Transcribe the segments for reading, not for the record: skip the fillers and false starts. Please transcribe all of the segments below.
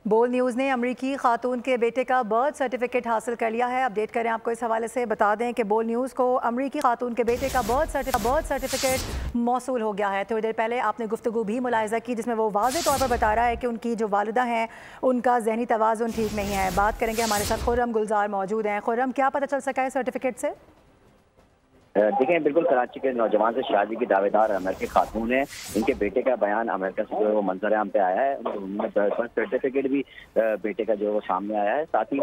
بول نیوز نے امریکی خاتون کے بیٹے کا برتھ سرٹیفکیٹ حاصل کر لیا ہے۔ اپڈیٹ کریں آپ کو اس حوالے سے بتا دیں کہ بول نیوز کو امریکی خاتون کے بیٹے کا برتھ سرٹیفکیٹ موصول ہو گیا ہے۔ تھوڑی دیر پہلے آپ نے گفتگو بھی ملاحظہ کی جس میں وہ واضح طور پر بتا رہا ہے کہ ان کی جو والدہ ہیں ان کا ذہنی توازن ٹھیک نہیں ہے۔ بات کریں گے، ہمارے ساتھ خرم گلزار موجود ہیں۔ خرم، کیا پتہ چل سکا ہے سرٹیفکیٹ سے؟ دیکھیں، بالکل کراچی کے نوجوان سے شادی کی دعوے دار امریکی خاتون ہے۔ ان کے بیٹے کا بیان امریکہ سے جو ہے وہ منظر عام پہ آیا ہے۔ برتھ سرٹیفکیٹ بھی بیٹے کا جو ہے وہ سامنے آیا ہے۔ ساتھ ہی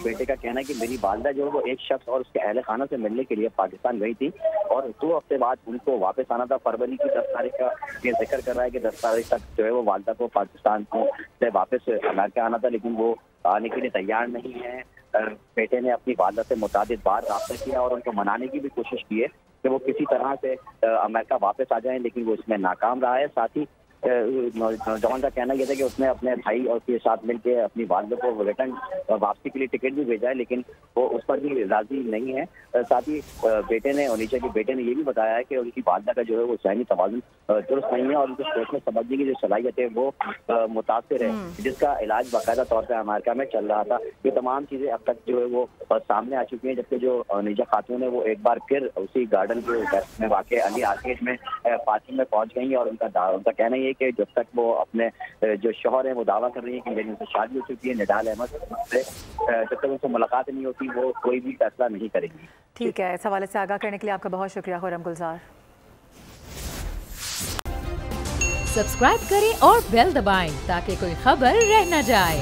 بیٹے کا کہنا ہے کہ میری والدہ جو ہے وہ ایک شخص اور اس کے اہل خانہ سے ملنے کے لیے پاکستان گئی تھی اور 2 ہفتے بعد ان کو واپس آنا تھا۔ فروری کی 10 تاریخ کا یہ ذکر کر رہا ہے کہ 10 تاریخ تک جو ہے وہ والدہ کو پاکستان سے واپس امریکہ آنا تھا، لیکن وہ آنے کے لیے تیار نہیں ہے۔ بیٹے نے اپنی والدہ سے متعدد بار رابطہ کیا اور ان کو منانے کی بھی کوشش کی ہے کہ وہ کسی طرح سے امریکہ واپس آ جائیں، لیکن وہ اس میں ناکام رہا ہے۔ ساتھ ہی نوجوان کا کہنا یہ تھا کہ اس نے اپنے بھائی اور کے ساتھ مل کے اپنی والدہ کو ریٹرن واپسی کے لیے ٹکٹ بھی بھیجا ہے، لیکن وہ اس پر بھی راضی نہیں ہے۔ ساتھ ہی بیٹے نے یہ بھی بتایا ہے کہ ان کی والدہ کا جو ہے وہ ذہنی توازن درست نہیں ہے اور ان کو سوچنے سمجھنے کی جو صلاحیت ہے وہ متاثر ہے، جس کا علاج باقاعدہ طور پہ امریکہ میں چل رہا تھا۔ یہ تمام چیزیں اب تک جو ہے وہ سامنے آ چکی ہیں، جبکہ جو نیجا خاتون ہے وہ ایک بار پھر اسی گارڈن کے ویسٹ میں واقع علی آرکیڈ میں پارٹی میں پہنچ گئی اور ان کا کہنا یہ ہے کہ جب تک وہ اپنے جو شوہر ہیں وہ دعویٰ کر رہی ہیں کہ میری ان سے شادی ہو چکی ہے نڈال احمد سے، جب تک ان سے ملاقات نہیں ہوتی وہ کوئی بھی فیصلہ نہیں کریں گی۔ ٹھیک ہے، اس حوالے سے آگاہ کرنے کے لیے آپ کا بہت شکریہ خرم گلزار۔ سبسکرائب کریں اور بیل دبائیں تاکہ کوئی خبر رہ نہ جائے۔